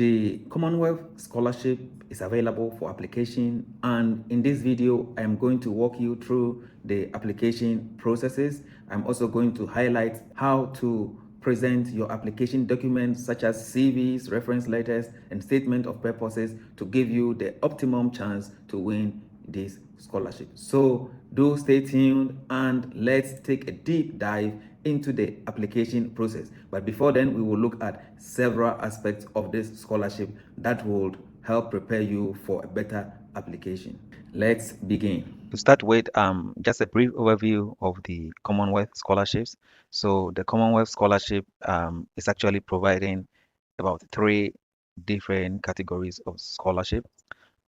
The Commonwealth Scholarship is available for application, and in this video I am going to walk you through the application processes. I'm also going to highlight how to present your application documents such as CVs, reference letters, and statement of purposes to give you the optimum chance to win this scholarship. So do stay tuned and let's take a deep dive into the application process. But before then, we will look at several aspects of this scholarship that would help prepare you for a better application. Let's begin. To start with, just a brief overview of the Commonwealth scholarships. So the Commonwealth scholarship is actually providing about three different categories of scholarship.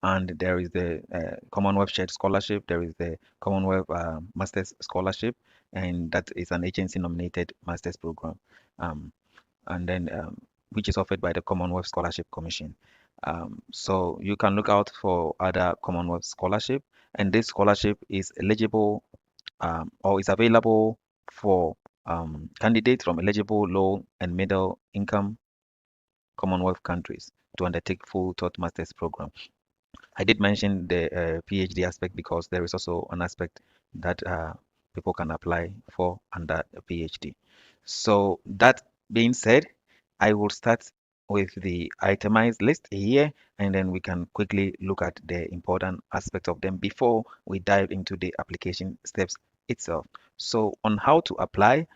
And there is the Commonwealth Shared Scholarship, there is the Commonwealth Masters Scholarship, and that is an agency-nominated master's program, and then which is offered by the Commonwealth Scholarship Commission. So you can look out for other Commonwealth scholarship, and this scholarship is eligible or is available for candidates from eligible low and middle income Commonwealth countries to undertake full thought master's program. I did mention the PhD aspect because there is also an aspect that people can apply for under a PhD. So that being said, I will start with the itemized list here, and then we can quickly look at the important aspects of them before we dive into the application steps itself. So on how to apply,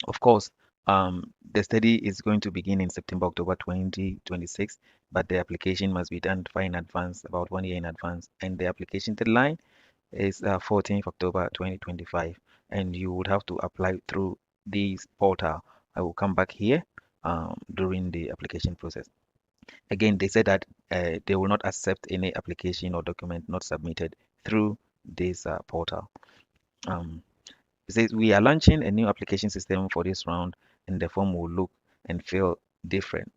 of course, the study is going to begin in September, October 2026, but the application must be done far in advance, about 1 year in advance. And the application deadline is 14th October 2025. And you would have to apply through this portal. I will come back here during the application process. Again, they said that they will not accept any application or document not submitted through this portal. Um, it says we are launching a new application system for this round, and the form will look and feel different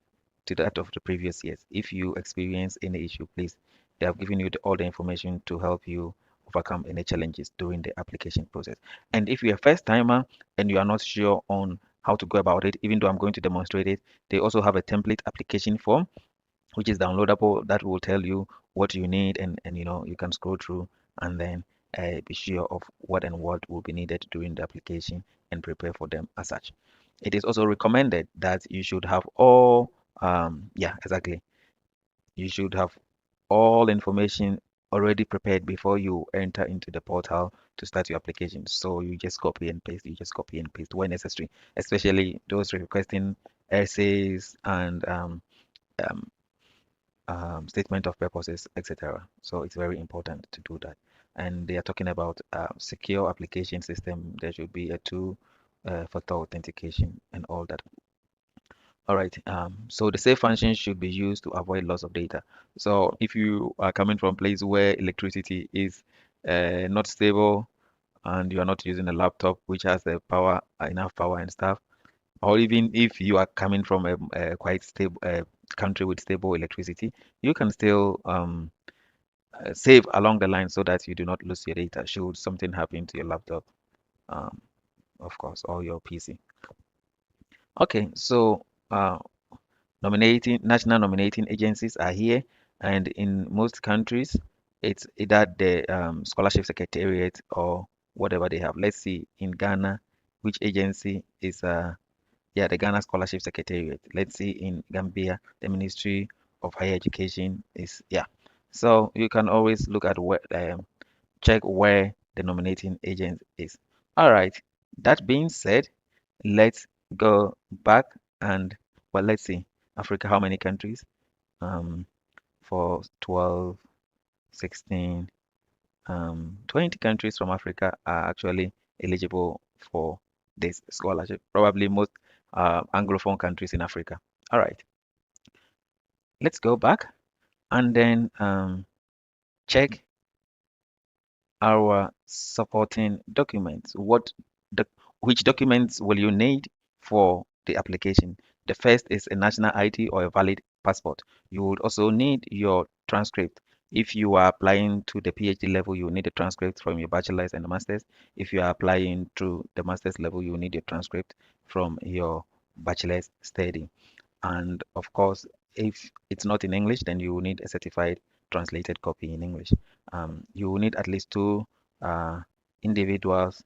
to that of the previous years. If you experience any issue, please, they have given you all the information to help you overcome any challenges during the application process. And if you're a first timer and you are not sure on how to go about it, even though I'm going to demonstrate it, they also have a template application form which is downloadable that will tell you what you need, and you can scroll through and then be sure of what and what will be needed during the application and prepare for them as such. It is also recommended that you should have all yeah, exactly, you should have all information already prepared before you enter into the portal to start your application. So you just copy and paste, you just copy and paste where necessary, especially those requesting essays and um, statement of purposes, etc. So it's very important to do that. And they are talking about secure application system. There should be a two-factor authentication and all that. All right. So the save function should be used to avoid loss of data. So if you are coming from a place where electricity is not stable and you are not using a laptop which has the power, enough power and stuff, or even if you are coming from a quite stable country with stable electricity, you can still save along the line so that you do not lose your data should something happen to your laptop, um, of course, or your PC. Okay, so nominating national nominating agencies are here, and in most countries, it's either the scholarship secretariat or whatever they have. Let's see in Ghana, which agency is yeah, the Ghana Scholarship Secretariat. Let's see in Gambia, the Ministry of Higher Education is, yeah. So you can always look at where, check where the nominating agent is. All right. That being said, let's go back and, well, let's see. Africa, how many countries? Um, for 12, 16, 20 countries from Africa are actually eligible for this scholarship. Probably most Anglophone countries in Africa. All right, let's go back and then check our supporting documents. Which documents will you need for the application? The first is a national ID or a valid passport. You would also need your transcript. If you are applying to the PhD level, you need a transcript from your bachelor's and the master's. If you are applying to the master's level, you need a transcript from your bachelor's study. And of course, If it's not in English, then you will need a certified translated copy in English. You will need at least two individuals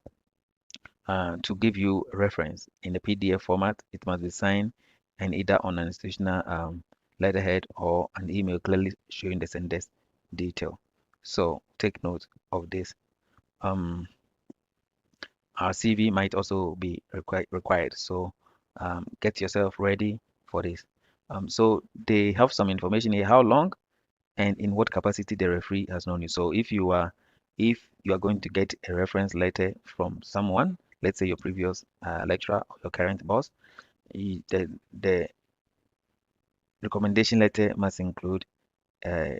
to give you reference in the PDF format. It must be signed and either on an institutional letterhead or an email clearly showing the sender's detail. So take note of this. Um, our CV might also be required. So get yourself ready for this. So they have some information here: how long and in what capacity the referee has known you. So if you are going to get a reference letter from someone, let's say your previous lecturer or your current boss, the recommendation letter must include uh,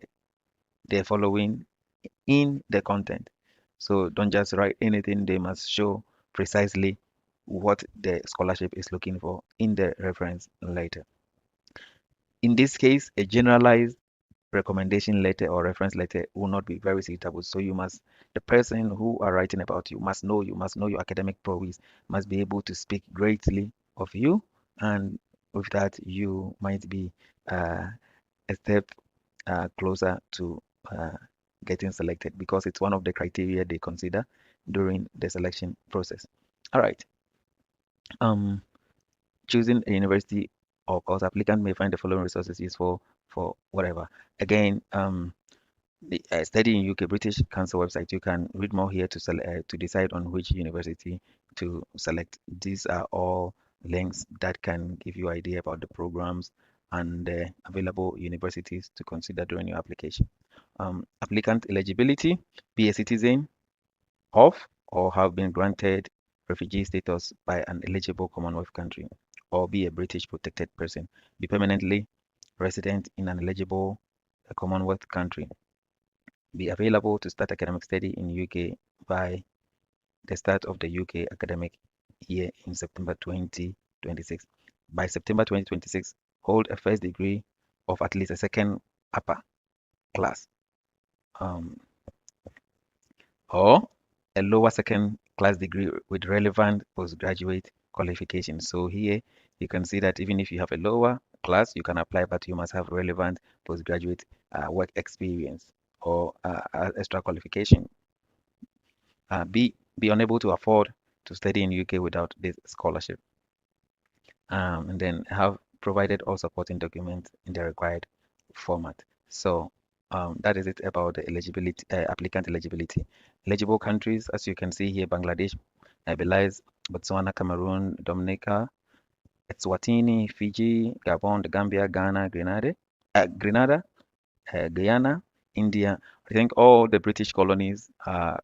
the following in the content. So don't just write anything, they must show precisely what the scholarship is looking for in the reference letter. In this case, a generalized recommendation letter or reference letter will not be very suitable. So the person who are writing about you must know your academic prowess, must be able to speak greatly of you, and with that, you might be a step closer to getting selected because it's one of the criteria they consider during the selection process. All right. Um, Choosing a university or course, applicant may find the following resources useful for whatever. Again, the study in UK British Council website. You can read more here to decide on which university to select. These are all links that can give you idea about the programs and the available universities to consider during your application. Applicant eligibility: be a citizen of or have been granted refugee status by an eligible Commonwealth country, or be a British protected person, be permanently resident in an eligible Commonwealth country, be available to start academic study in UK by the start of the UK academic year in September 2026. By September 2026, hold a first degree of at least a second upper class um, or a lower second class degree with relevant postgraduate qualifications. So here you can see that even if you have a lower class, you can apply, but you must have relevant postgraduate work experience or extra qualification. Be unable to afford to study in UK without this scholarship, and then have provided all supporting documents in the required format. So that is it about the eligibility, applicant eligibility. Eligible countries, as you can see here: Bangladesh, Belize, Botswana, Cameroon, Dominica, Eswatini, Fiji, Gabon, the Gambia, Ghana, Grenada, Guyana, India. I think all the British colonies are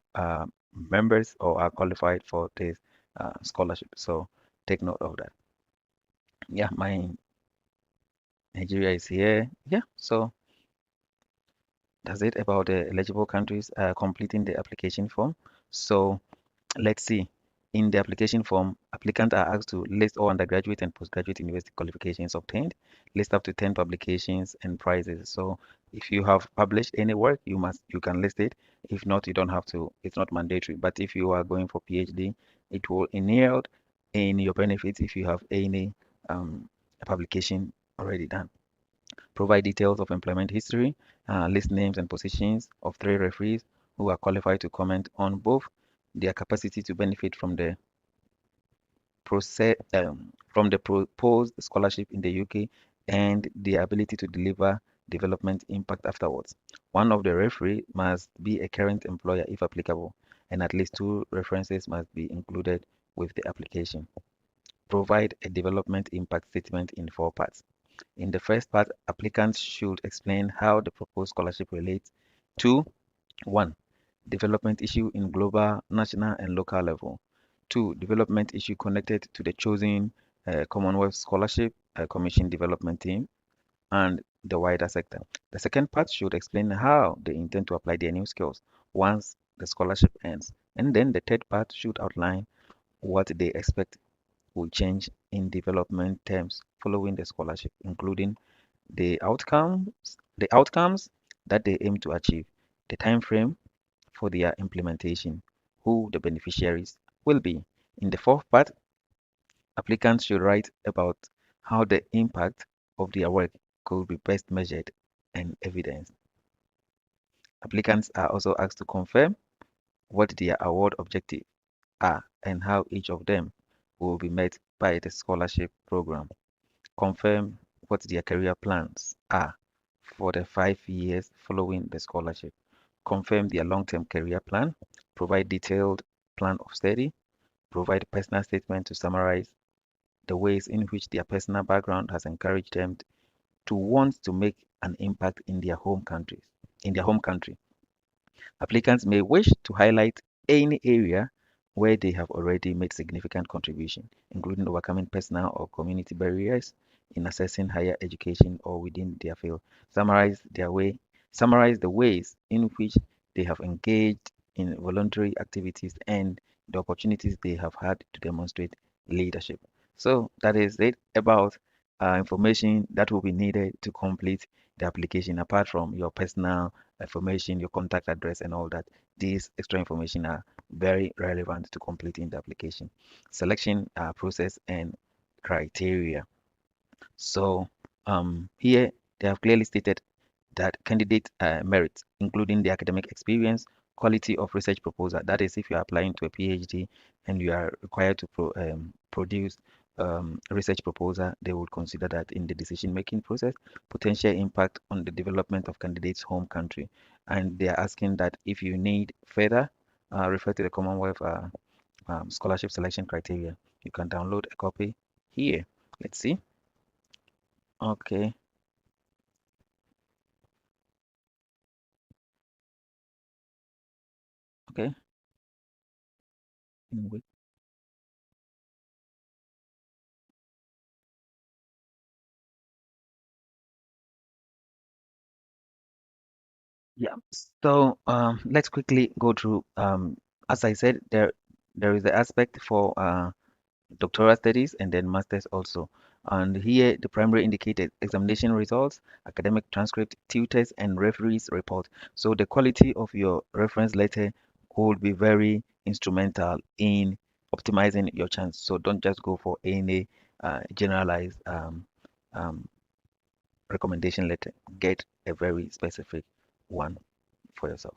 members or are qualified for this scholarship. So take note of that. Yeah, my Nigeria is here. Yeah, so that's it about the eligible countries completing the application form. So let's see. In the application form, applicants are asked to list all undergraduate and postgraduate university qualifications obtained, list up to 10 publications and prizes. So if you have published any work, you can list it. If not, you don't have to. It's not mandatory. But if you are going for PhD, it will inherit in your benefits if you have any publication already done. Provide details of employment history, list names and positions of 3 referees who are qualified to comment on both their capacity to benefit from the proposed scholarship in the UK and their ability to deliver development impact afterwards. One of the referee must be a current employer if applicable, and at least 2 references must be included with the application. Provide a development impact statement in 4 parts. In the first part, applicants should explain how the proposed scholarship relates to 1. Development issue in global, national, and local level. 2. Development issue connected to the chosen Commonwealth Scholarship Commission development team and the wider sector. The second part should explain how they intend to apply their new skills once the scholarship ends. And then the third part should outline what they expect will change in development terms following the scholarship, including the outcomes that they aim to achieve, the time frame for their implementation, who the beneficiaries will be. In the fourth part, applicants should write about how the impact of their work could be best measured and evidenced. Applicants are also asked to confirm what their award objectives are and how each of them will be met by the scholarship program. Confirm what their career plans are for the 5 years following the scholarship. Confirm their long-term career plan. Provide detailed plan of study. Provide personal statement to summarize the ways in which their personal background has encouraged them to want to make an impact in their home country. Applicants may wish to highlight any area where they have already made significant contribution, including overcoming personal or community barriers in accessing higher education or within their field. Summarize the ways in which they have engaged in voluntary activities and the opportunities they have had to demonstrate leadership. So that is it about information that will be needed to complete the application apart from your personal information, your contact address, and all that. These extra information are very relevant to completing the application. Selection process and criteria. So here they have clearly stated that candidate merits, including the academic experience, quality of research proposal. That is, if you are applying to a PhD and you are required to produce research proposal, they would consider that in the decision-making process, potential impact on the development of candidates' home country. And they are asking that if you need further, refer to the Commonwealth scholarship selection criteria. You can download a copy here. Let's see. Okay. Okay. Anyway. Yeah. So let's quickly go through. As I said, there is the aspect for doctoral studies and then masters also. And here the primary indicated examination results, academic transcript, tutors, and referees report. So the quality of your reference letter would be very instrumental in optimizing your chance. So don't just go for any generalized um, recommendation letter. Get a very specific one for yourself.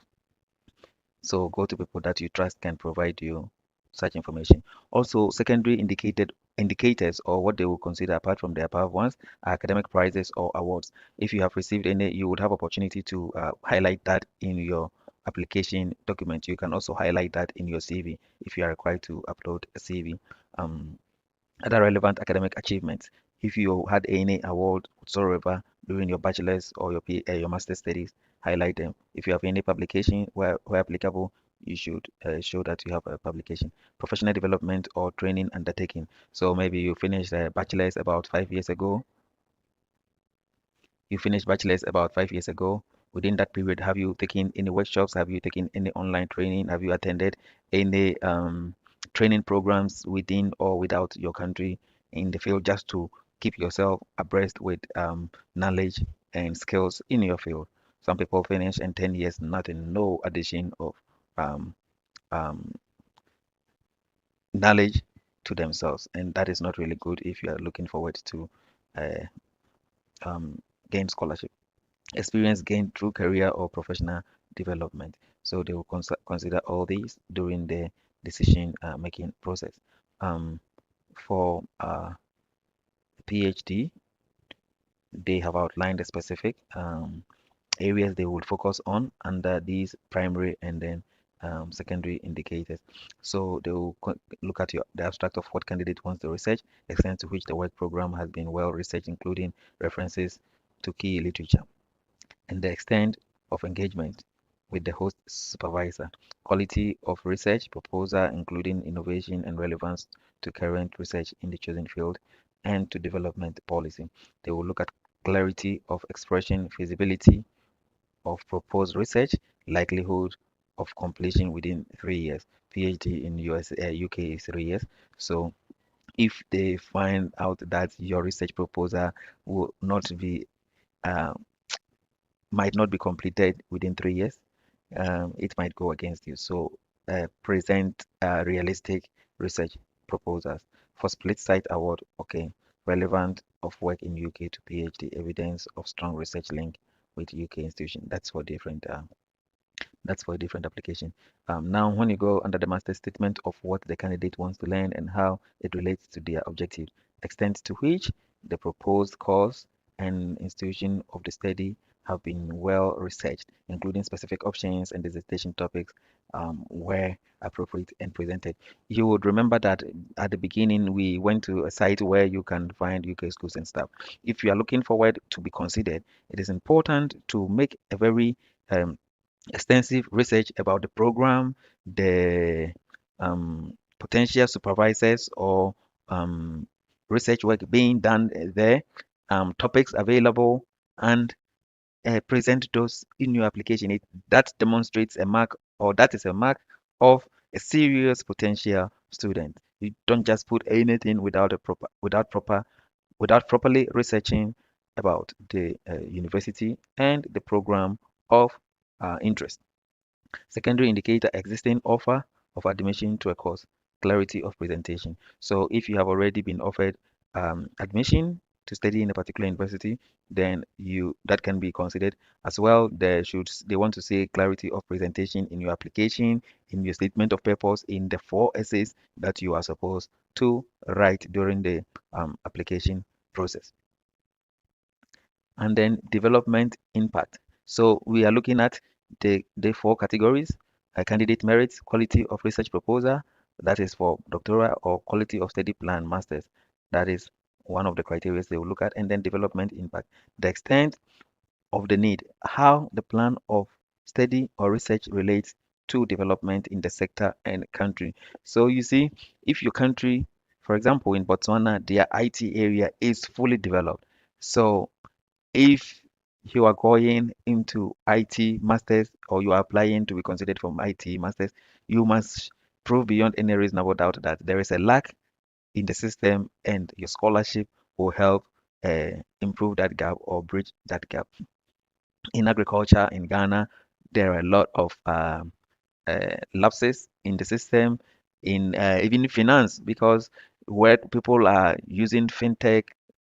So go to people that you trust can provide you such information. Also, secondary indicated indicators or what they will consider apart from the above ones are academic prizes or awards. If you have received any, you would have opportunity to highlight that in your application document. You can also highlight that in your CV if you are required to upload a CV. Um, Other relevant academic achievements. If you had any award whatsoever during your bachelor's or your master's studies, highlight them. If you have any publication where applicable, you should show that you have a publication. Professional development or training undertaking. So maybe you finished a bachelor's about 5 years ago. You finished bachelor's about 5 years ago. Within that period, have you taken any workshops? Have you taken any online training? Have you attended any training programs within or without your country in the field just to keep yourself abreast with knowledge and skills in your field? Some people finish in 10 years, nothing, no addition of um, um, knowledge to themselves. And that is not really good if you are looking forward to uh, gain scholarship. Experience gained through career or professional development. So they will consider all these during the decision making process. Um, for PhD, they have outlined the specific areas they would focus on under these primary and then secondary indicators. So they will look at the abstract of what candidate wants to research, extent to which the work program has been well researched, including references to key literature, and the extent of engagement with the host supervisor, quality of research proposal, including innovation and relevance to current research in the chosen field, and to development policy. They will look at clarity of expression, feasibility of proposed research, likelihood of completion within 3 years. PhD in UK is 3 years. So if they find out that your research proposal will not be uh, might not be completed within 3 years, it might go against you. So present realistic research proposals. For split site award, okay. relevant of work in UK to PhD, evidence of strong research link with UK institution. That's for a different application. Now, when you go under the master statement of what the candidate wants to learn and how it relates to their objective, extent to which the proposed course and institution of the study have been well researched, including specific options and dissertation topics where appropriate and presented. You would remember that at the beginning we went to a site where you can find UK schools and stuff. If you are looking forward to be considered, it is important to make a very um, extensive research about the program, the potential supervisors or um, research work being done there, topics available, and present those in your application. That demonstrates a mark, or that is a mark of a serious potential student. You don't just put anything without properly researching about the university and the program of interest. Secondary indicator existing offer of admission to a course, clarity of presentation. So if you have already been offered admission to study in a particular university, then that can be considered as well. They want to say clarity of presentation in your application, in your statement of purpose, in the 4 essays that you are supposed to write during the application process. And then development impact. So we are looking at the 4 categories: candidate merits, quality of research proposal, that is for doctoral, or quality of study plan, masters. That is one of the criteria they will look at. And then development impact, the extent of the need, how the plan of study or research relates to development in the sector and country. So you see, if your country, for example, in Botswana, their IT area is fully developed. So if you are going into IT masters, or you are applying to be considered for IT masters, you must prove beyond any reasonable doubt that there is a lack in the system, and your scholarship will help improve that gap or bridge that gap. In agriculture in Ghana, there are a lot of lapses in the system, in even finance, because where people are using fintech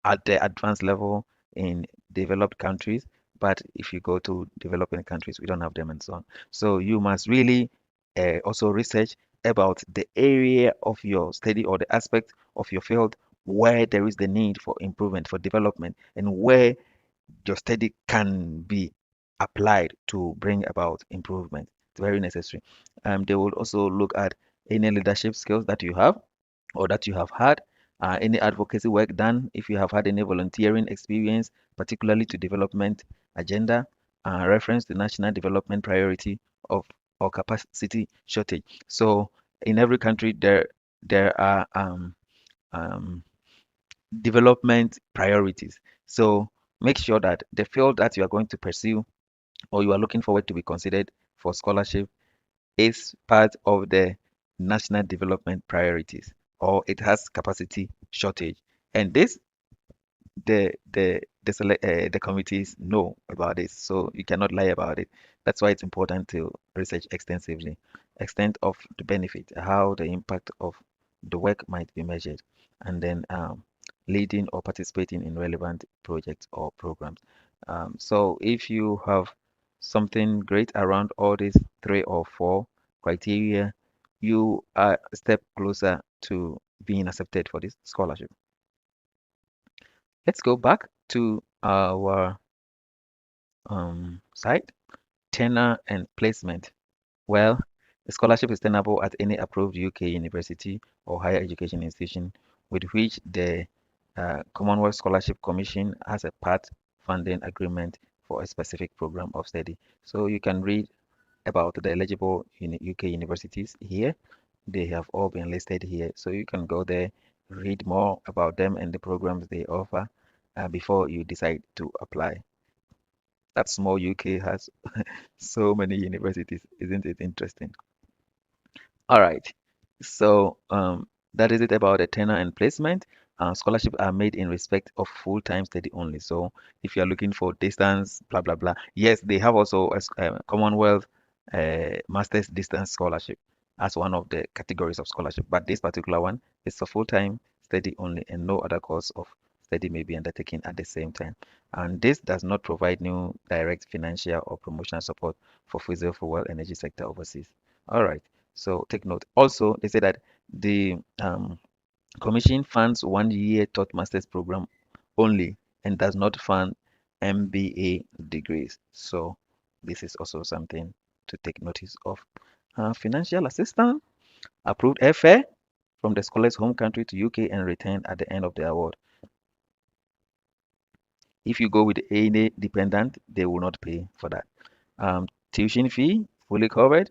at the advanced level in developed countries, but if you go to developing countries, we don't have them and so on. So you must really also research about the area of your study or the aspect of your field where there is the need for improvement, for development, and where your study can be applied to bring about improvement. It's very necessary. They will also look at any leadership skills that you have or that you have had, any advocacy work done, if you have had any volunteering experience, particularly to development agenda, reference to national development priority of or capacity shortage. So in every country there are um, development priorities. So make sure that the field that you are going to pursue or you are looking forward to be considered for scholarship is part of the national development priorities, or it has capacity shortage. And this the committees know about this, so you cannot lie about it. That's why it's important to research extensively. Extent of the benefit, how the impact of the work might be measured, and then leading or participating in relevant projects or programs. So if you have something great around all these 3 or 4 criteria, you are a step closer to being accepted for this scholarship. Let's go back to our site, tenure and placement. Well, the scholarship is tenable at any approved UK university or higher education institution with which the Commonwealth Scholarship Commission has a part funding agreement for a specific program of study. So you can read about the eligible UK universities here. They have all been listed here. So you can go there, read more about them and the programs they offer before you decide to apply. That small UK has so many universities. Isn't it interesting? All right. So that is it about the tenure and placement. Scholarships are made in respect of full-time study only. So if you are looking for distance, blah, blah, blah. Yes, they have also a Commonwealth Master's Distance Scholarship as one of the categories of scholarship. But this particular one is for full-time study only, and no other course of study may be undertaken at the same time. And this does not provide new direct financial or promotional support for fossil fuel energy sector overseas. All right, so take note. Also, they say that the Commission funds 1 year taught master's program only and does not fund MBA degrees. So this is also something to take notice of. Financial assistance, approved airfare from the scholar's home country to UK and returned at the end of the award. If you go with any dependent, they will not pay for that. Tuition fee fully covered.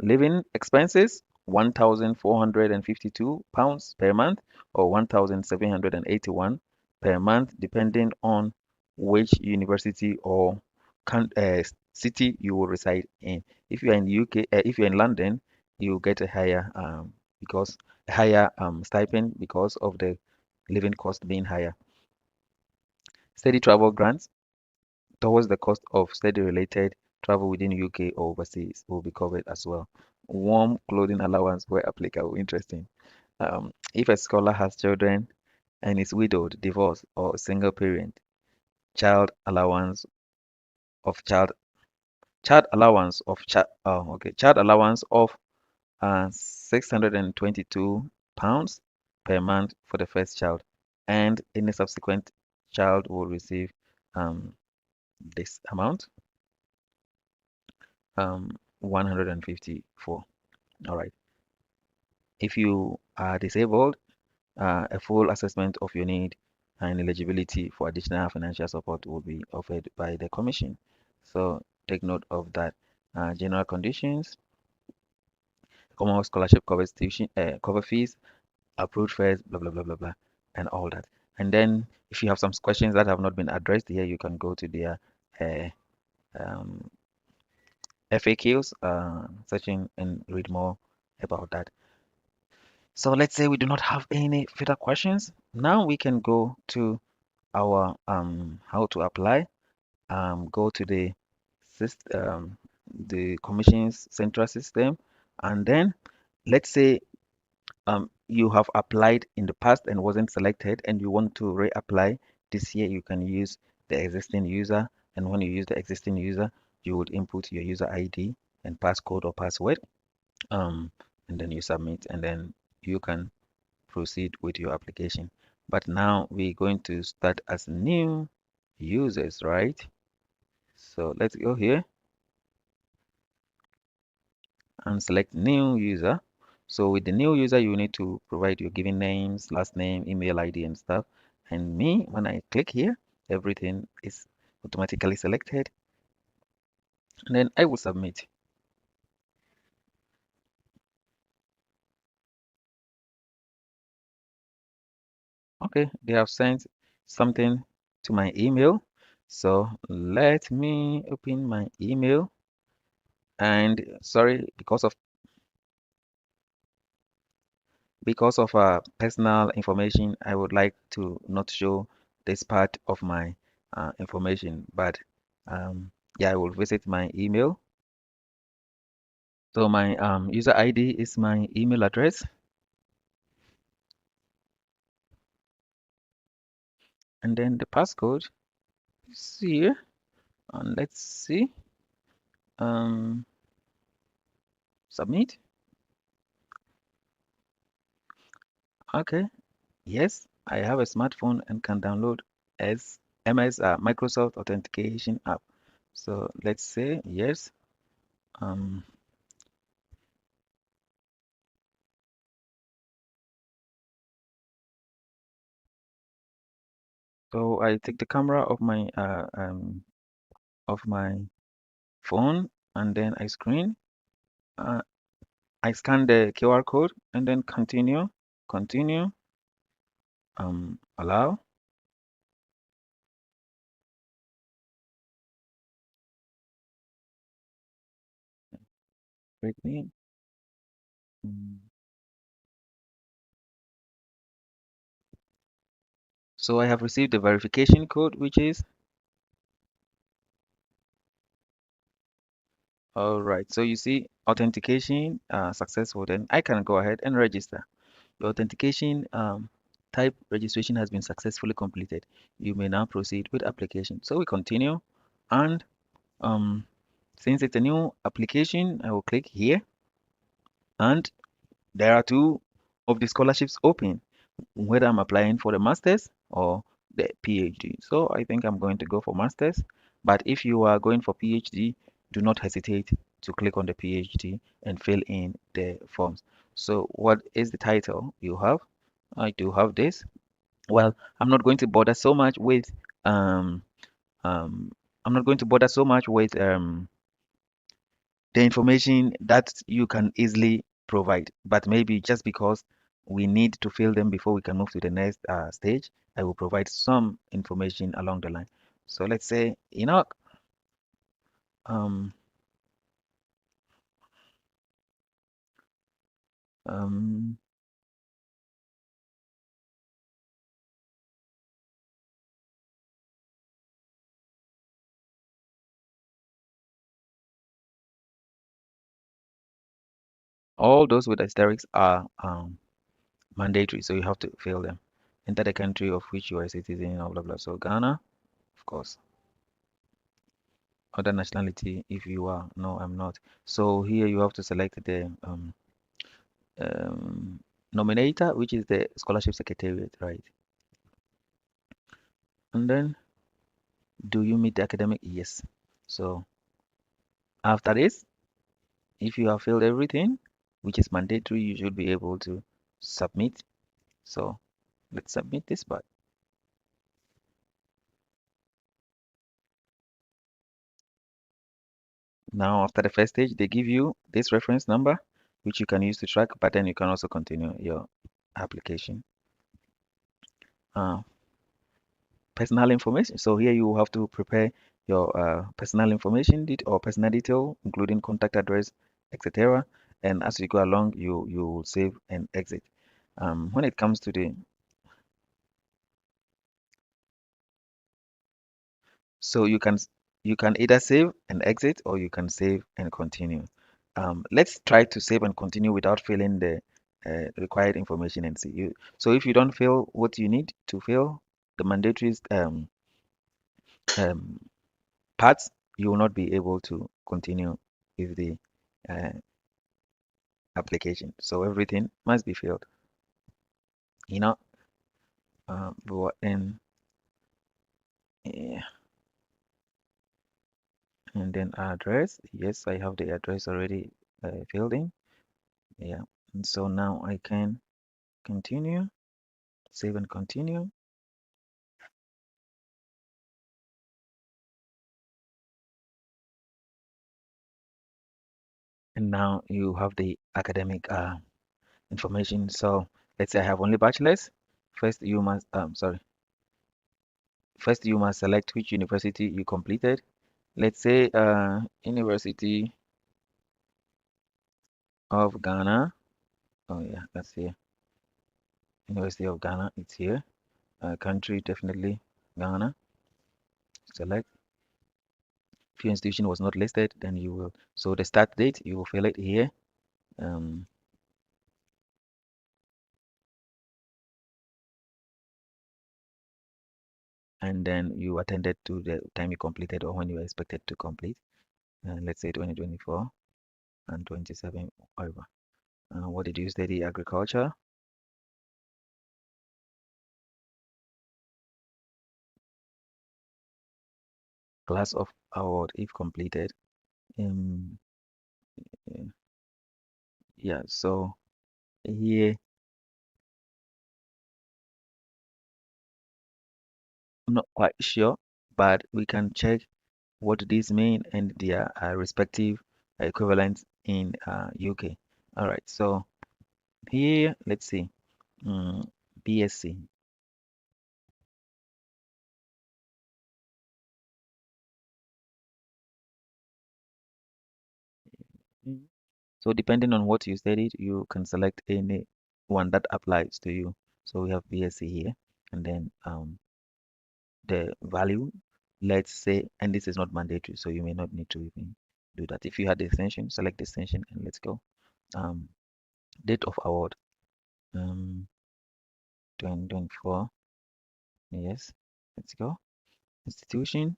Living expenses, £1,452 per month or 1,781 per month, depending on which university or city you will reside in. If you are in the UK, if you're in London, you get a higher stipend because of the living cost being higher. Study travel grants towards the cost of study-related travel within UK or overseas will be covered as well. Warm clothing allowance where applicable. Interesting. If a scholar has children and is widowed, divorced, or a single parent, child allowance of child allowance of child allowance of 622 pounds per month for the first child, and any subsequent child will receive um, this amount, 154. All right. If you are disabled, a full assessment of your need and eligibility for additional financial support will be offered by the Commission. So take note of that. General conditions, Commonwealth scholarship covers tuition, cover fees, approved fares, blah, blah, blah, blah, blah, and all that. And then if you have some questions that have not been addressed here, you can go to their uh, um, FAQs section and read more about that. So let's say we do not have any further questions. Now we can go to our how to apply. Go to the commission's central system, and then let's say you have applied in the past and wasn't selected, and you want to reapply this year. You can use the existing user, and when you use the existing user, you would input your user ID and passcode or password, um, and then you submit, and then you can proceed with your application. But now we're going to start as new users, right? So let's go here and select new user. So with the new user, you need to provide your given names, last name, email ID and stuff. And me, when I click here, everything is automatically selected. And then I will submit. Okay, they have sent something to my email. So let me open my email. And sorry, because of personal information, I would like to not show this part of my information, but yeah, I will visit my email. So my user ID is my email address, and then the passcode is here. And let's see, um, submit. Okay, yes, I have a smartphone and can download MS Microsoft Authentication app. So let's say yes. Um, so I take the camera of my phone, and then uh, I scan the QR code and then continue, allow. Break me. Mm. So I have received the verification code, which is all right. So you see authentication successful. Then I can go ahead and register. Your authentication type registration has been successfully completed. You may now proceed with application. So we continue, and um, since it's a new application, I will click here, and there are two of the scholarships open, whether I'm applying for the master's or the PhD. So I think I'm going to go for master's. But if you are going for PhD, do not hesitate to click on the PhD and fill in the forms. So what is the title you have? I do have this. Well, I'm not going to bother so much with um um I'm not going to bother so much with the information that you can easily provide, but maybe just because we need to fill them before we can move to the next stage, I will provide some information along the line. So let's say Enoch, um, um, all those with asterisks are mandatory, so you have to fill them. Enter the country of which you are a citizen, blah blah blah. So Ghana, of course. Other nationality, if you are, no, I'm not. So here you have to select the um, nominator, which is the scholarship secretariat, right? And then, do you meet the academic? Yes. So after this, if you have filled everything, which is mandatory, you should be able to submit. So let's submit this part. Now, after the first stage, they give you this reference number, which you can use to track, but then you can also continue your application. Uh, Personal information. So here you have to prepare your personal information or personal detail, including contact address, etc. And as you go along, you will save and exit. When it comes to the so you can either save and exit, or you can save and continue. Let's try to save and continue without filling the required information and see you. So if you don't fill what you need to fill, the mandatory um, parts, you will not be able to continue with the uh, application. So everything must be filled, you know. But then, yeah, and then address. Yes, I have the address already filled in. Yeah, and so now I can continue, save and continue. And now you have the academic information. So let's say I have only bachelor's. First, you must, sorry, first you must select which university you completed. Let's say University of Ghana. Oh yeah, that's here. University of Ghana, it's here. Country, definitely Ghana. Select. If your institution was not listed, then you will. So the start date, you will fill it here. Um, and then you attended to the time you completed or when you were expected to complete. Let's say 2024 and 27, whatever. What did you study? Agriculture. Class of award if completed. Um, yeah, yeah, so here I'm not quite sure, but we can check what these mean and their respective equivalents in UK. All right, so here, let's see, BSc. Mm. So depending on what you studied, you can select any one that applies to you. So we have BSc here, and then the value, let's say, and this is not mandatory, so you may not need to even do that. If you had the extension, select the extension and let's go. Um, Date of award. Um, 2024. Yes, let's go. Institution.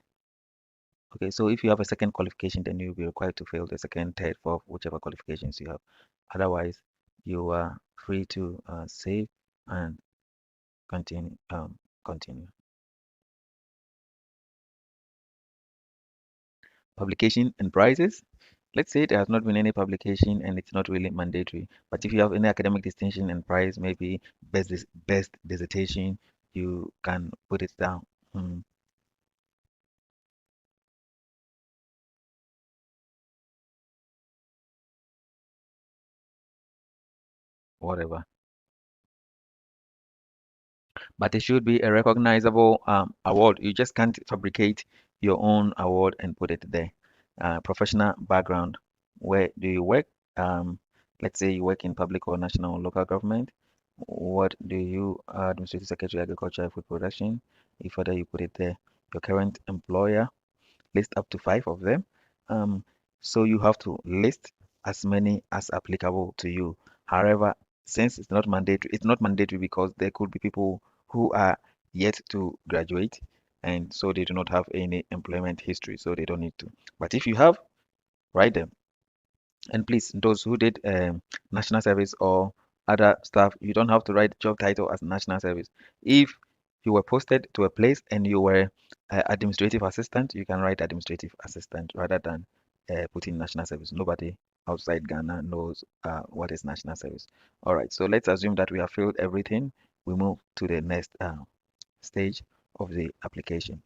Okay, so if you have a second qualification, then you'll be required to fill the second, third, fourth, whichever qualifications you have. Otherwise, you are free to save and continue. Continue. Publication and prizes. Let's say there has not been any publication and it's not really mandatory. But if you have any academic distinction and prize, maybe best dissertation, you can put it down. Mm, whatever. But it should be a recognizable award. You just can't fabricate your own award and put it there. Professional background. Where do you work? Um, let's say you work in public or national or local government. What do you, Administrative Secretary, Agriculture, Food Production? If further you put it there. Your current employer, list up to 5 of them. Um, so you have to list as many as applicable to you. However, since it's not mandatory because there could be people who are yet to graduate and so they do not have any employment history, so they don't need to. But if you have, write them. And please, those who did national service or other stuff, you don't have to write job title as national service. If you were posted to a place and you were administrative assistant, you can write administrative assistant rather than putting national service. Nobody outside Ghana knows what is national service. All right, so let's assume that we have filled everything. We move to the next stage of the application.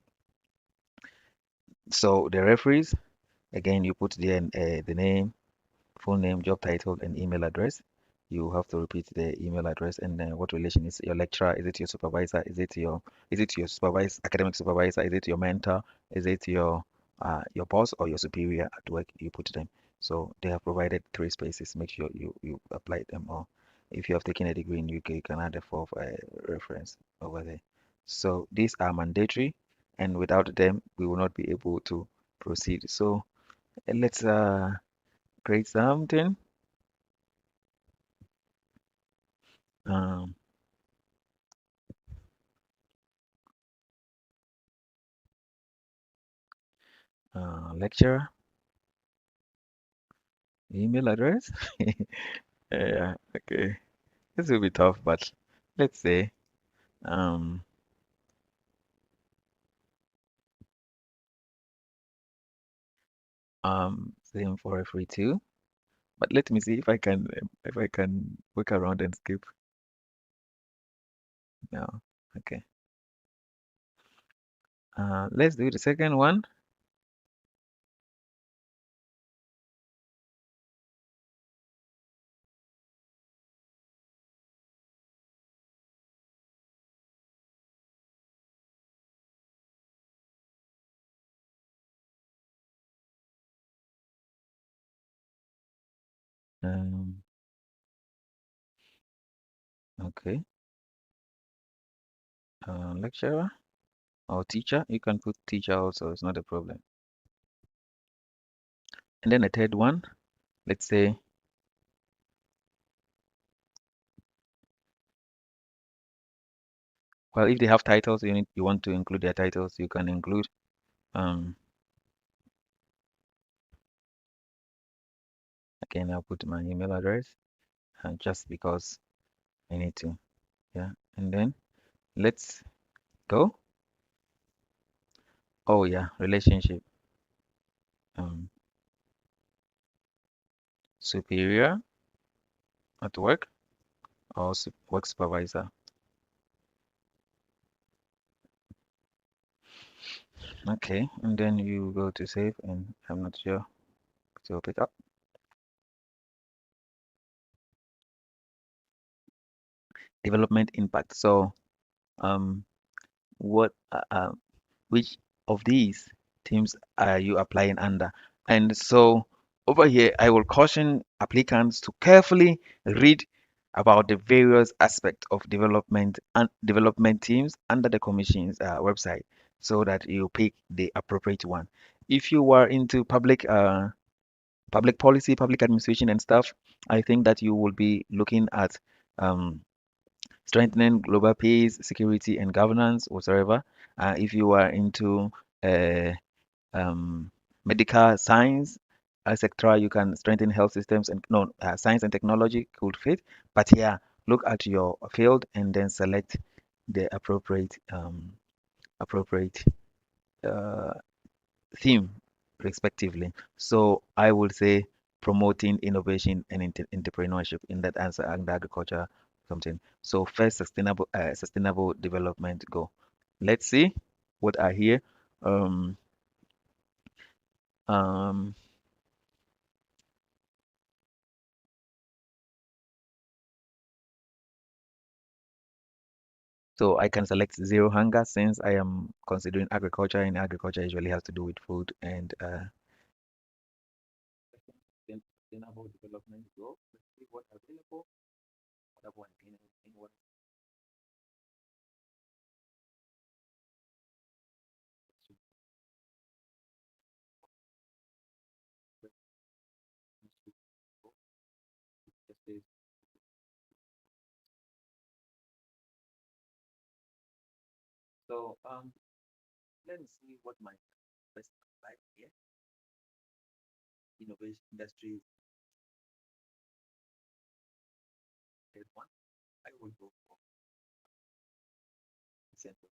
So the referees, again, you put the name, full name, job title, and email address. You have to repeat the email address and what relation is your lecturer? Is it your supervisor? Is it your supervisor, academic supervisor? Is it your mentor? Is it your boss or your superior at work? You put them. So they have provided 3 spaces. Make sure you apply them all. If you have taken a degree in UK, you can add a fourth reference over there. So these are mandatory, and without them, we will not be able to proceed. So let's create something. Um, Lecturer, email address. Yeah, okay. This will be tough, but let's say um same for referee too. But let me see if I can work around and skip. No. Okay. Let's do the second one. Um, okay. Lecturer or teacher. You can put teacher also, it's not a problem. And then the third one, let's say, well, if they have titles, you want to include their titles, you can include. Um, Again, I'll put my email address, just because I need to. Yeah, and then let's go. Oh yeah, relationship. Um, Superior at work or work supervisor. Okay, and then you go to save, and I'm not sure to pick up. Development impact. So, um, what which of these teams are you applying under? And so over here, I will caution applicants to carefully read about the various aspects of development and development teams under the commission's website so that you pick the appropriate one. If you are into public policy, public administration and stuff, I think that you will be looking at strengthening global peace, security, and governance whatsoever. If you are into uh, um, medical science, etc., you can strengthen health systems and no science and technology could fit. But yeah, look at your field and then select the appropriate uh, theme respectively. So I would say promoting innovation and entrepreneurship in that answer and agriculture something. So first sustainable development goal. Let's see what are here. Um, um, so I can select zero hunger since I am considering agriculture, and agriculture usually has to do with food and sustainable development goal. Let's see what available. What one in what so let me see what my best like here. Innovation industry is one. I will go for example.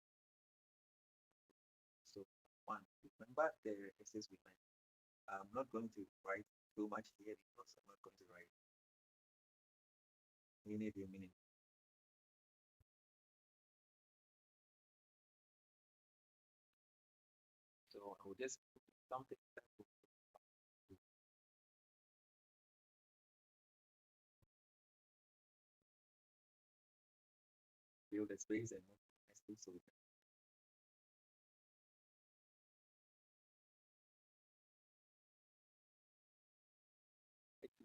So one, remember the essays we made. I'm not going to write too much here because I'm not going to write meaning. So I will just put something that will fill the space and not the space so we can write it.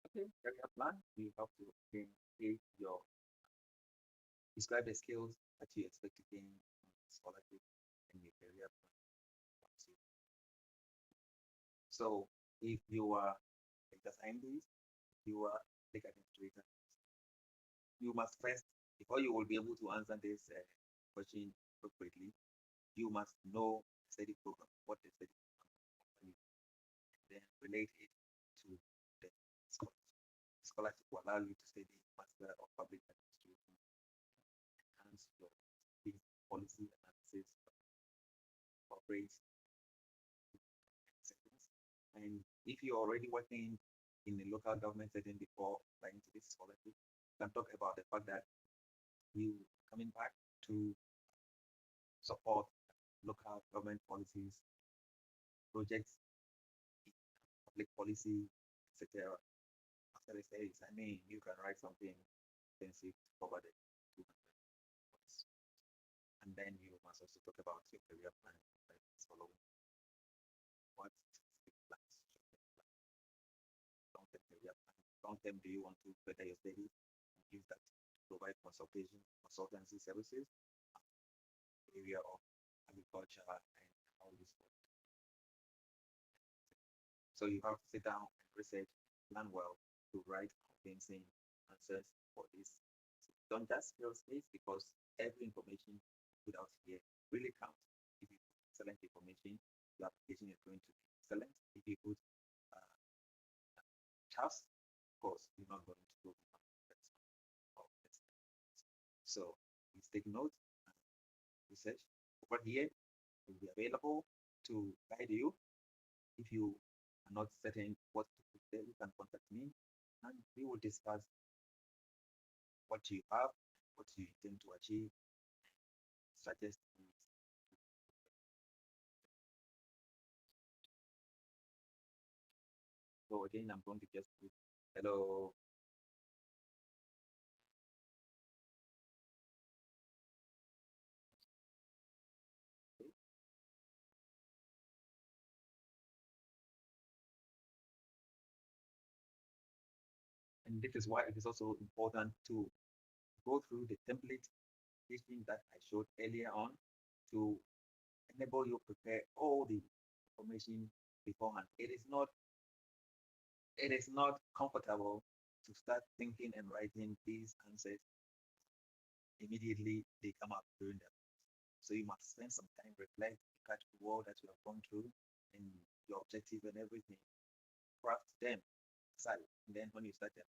Okay, career plan. You have to again create your describe the skills that you expect to gain from scholarship and your career plan. So if you are a data scientist, you are data administrator, you must first, before you will be able to answer this question appropriately, you must know the study program, what the study program is, then relate it to the scholarship. Scholarship will allow you to study Master of Public Administration, enhance your policy analysis, corporate settings. And if you're already working in a local government setting before applying to this scholarship, you can talk about the fact that you coming back to support local government policies, projects, public policy, etc. After the studies, I mean, you can write something extensive to cover the 200 points. And then you must also talk about your career plan, like following what specific plans, long-term career plan. Long term, do you want to better your studies and use that to provide consultancy services, area of agriculture and how this works. So you have to sit down and research, plan well to write convincing answers for this. So don't just fill space because every information put out here really counts. If you put excellent information, your application is going to be excellent. If you put uh, chaos, of course, you're not going to go beyond that. So please take note and research over here will be available to guide you. If you are not certain what to put there, you can contact me and we will discuss what you have, what you intend to achieve, suggest things. So again, I'm going to just put hello. Okay. And this is why it is also important to go through the template teaching that I showed earlier on to enable you prepare all the information beforehand. It is not it is not comfortable to start thinking and writing these answers immediately they come up during them. So you must spend some time, reflect, look at the world that you have gone through and your objective and everything, craft them, decide. And then when you start them,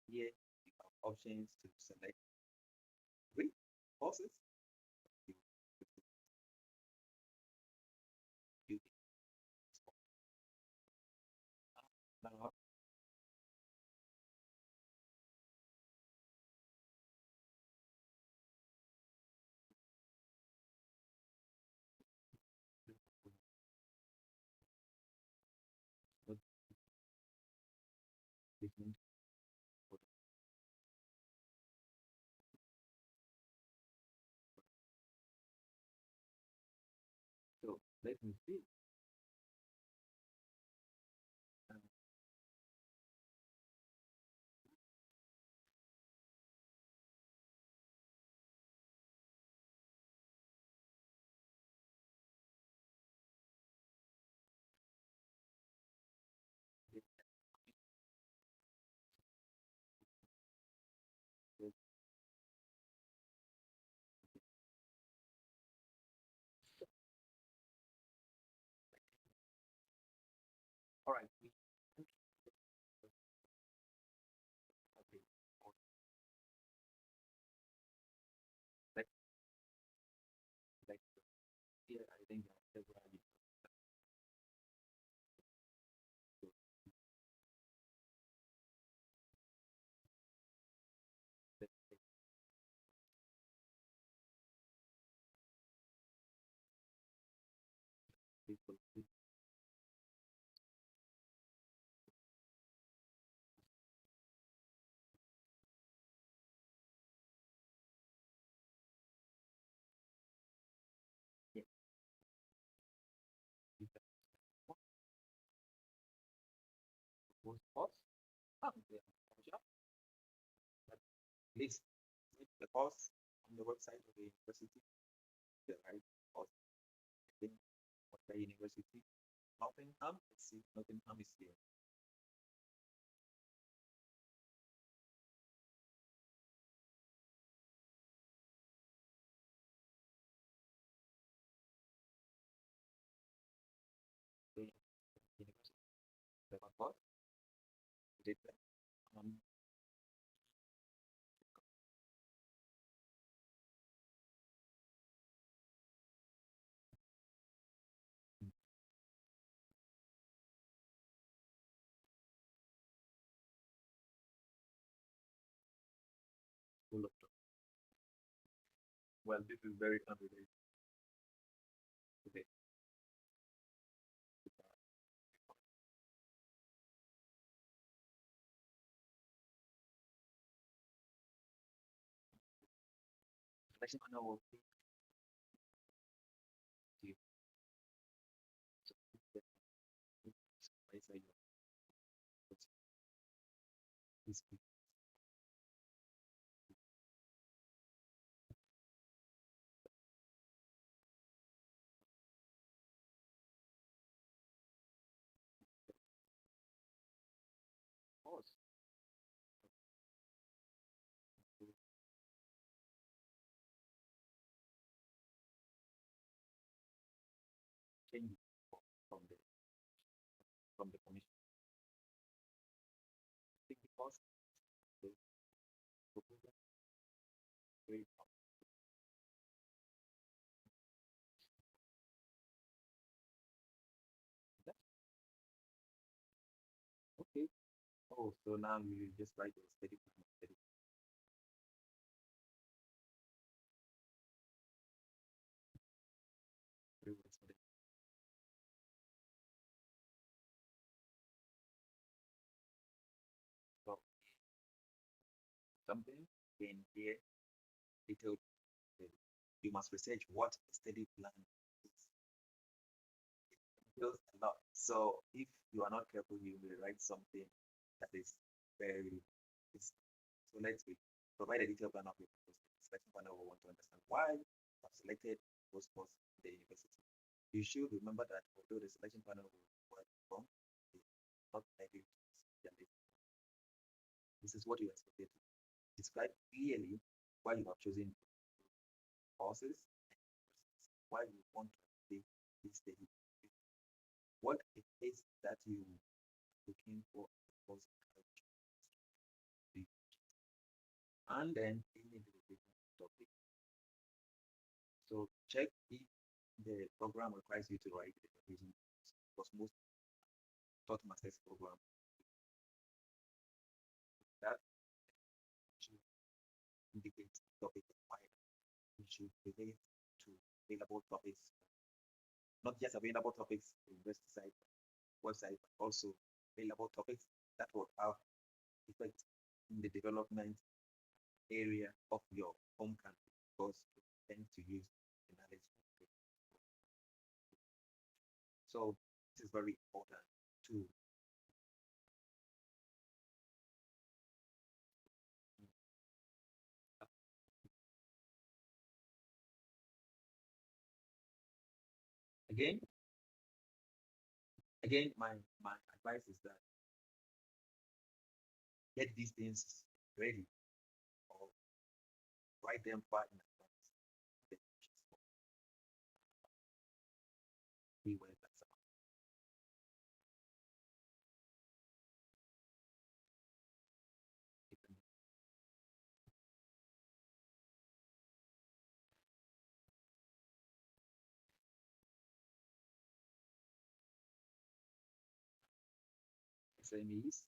here you have options to select read courses. You, you, now, so let me see. Um, all right. Okay. Like, like here, I think there are several people. Yeah, you can propose course. They have job, but please make the course on the website of the university. The right course. I think what the university. Nottingham. Let's see. Nottingham is here. The university. The course. Did that. Um, full of well, this is very unrelated today. Selection panel will be to supervisor this course. Change from the commission. I think because the proposal very okay. Oh, so now you just write the study plan. Study very well. So something in here detailed. You must research what a study plan is. It a lot. So if you are not careful, you will write something that is very. So let's be provide a detailed plan of your proposal. Selection panel will want to understand why you have selected those courses in the university. You should remember that although the selection panel will from, it's not likely to specialist. This is what you are expected to describe clearly why you have chosen courses and why you want to take this study. What it is that you are looking for course and then into the different topic. So check if the program requires you to write the revision because most thought masters program that should indicate topic required. You should relate to available topics, not just available topics in university site, website, but also available topics that will have effect in the development area of your home country because you tend to use the knowledge. So this is very important to again my advice is that get these things ready or write them far in advance. Be well, that's SMEs.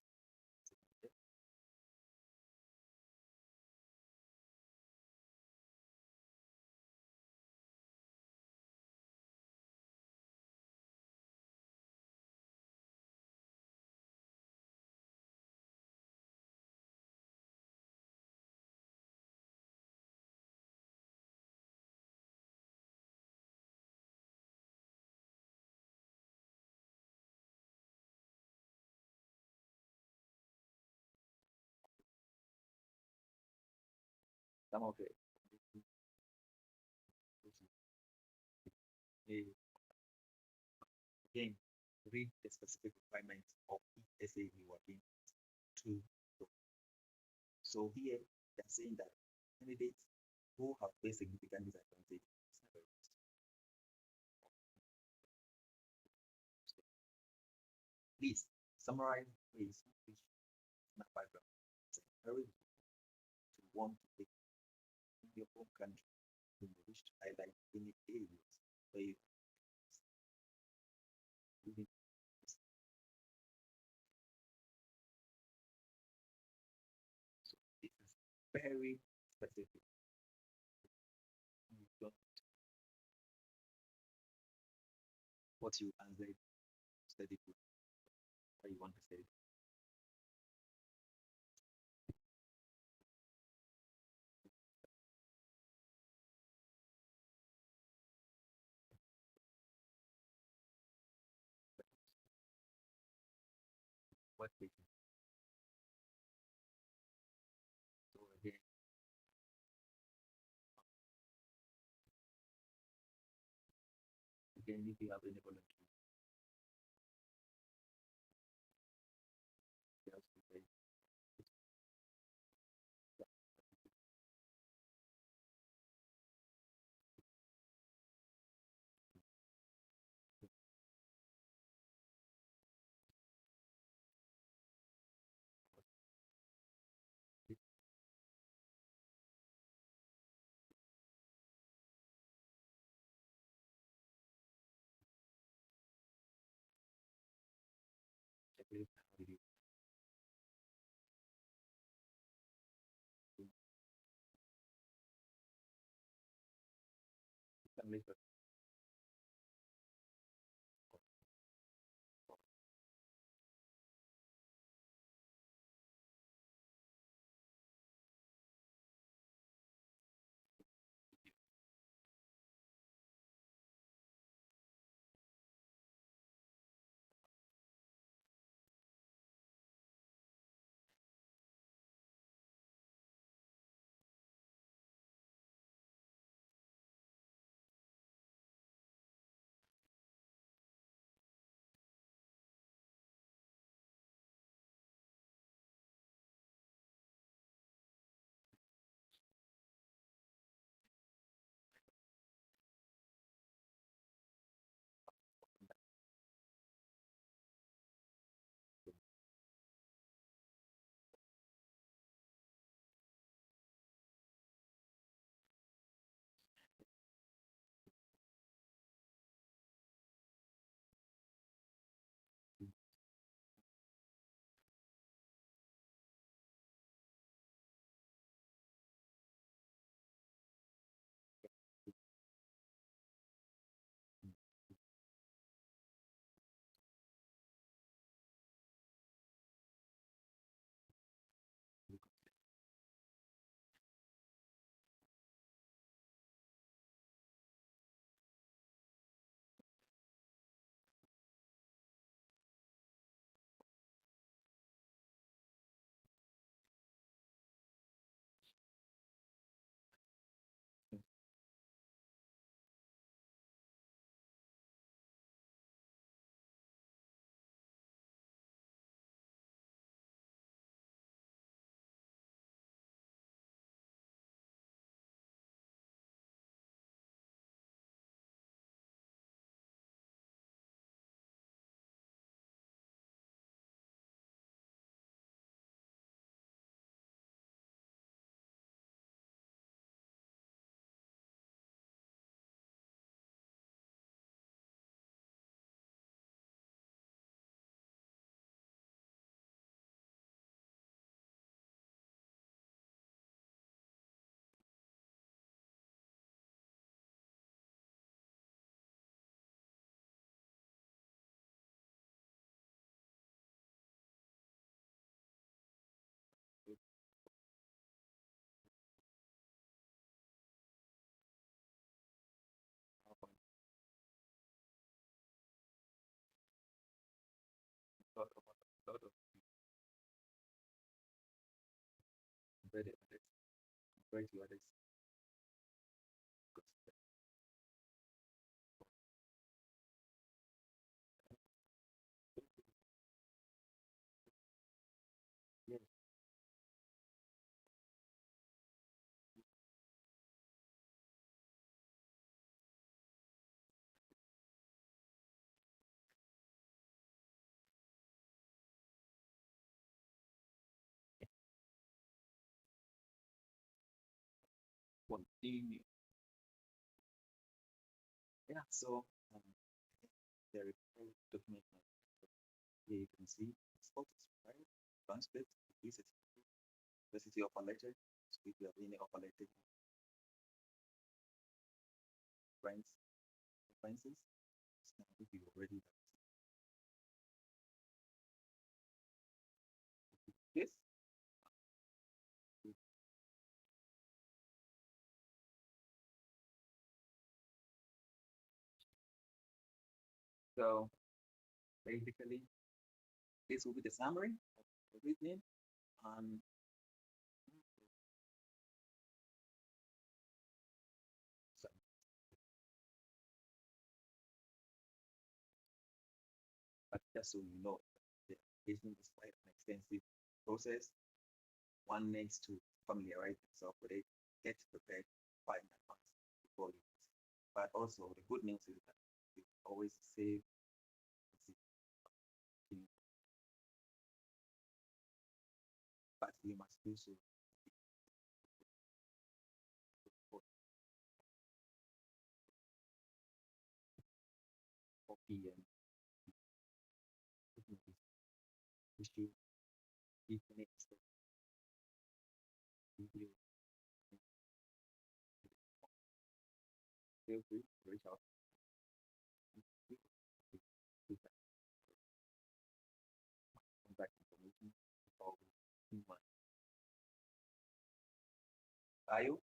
Some of the again read the specific requirements of each essay you are in to. So here they're saying that candidates who have faced significant disadvantage please summarize ways which my background is encouraged to want to take in your home country in wish to highlight any areas where you really so this is very specific. You don't what you answer study for why you want to study. What they can. So again if you have any volunteer else to say check how did you family already added. I'm going to add it. Yes. Continue. Yeah, so the report document here you can see spot right transcript visit University of Alleged, so if you have any of Alleged friends references, now if you already yes. So basically this will be the summary of everything and so, but just so you know, the application is quite an extensive process. One needs to familiarize himself with it, get prepared, find advance before you. But also the good news is that you always save, but you must do so for 4 p.m. issue if next video. Feel free to reach out with contact information or in my bio.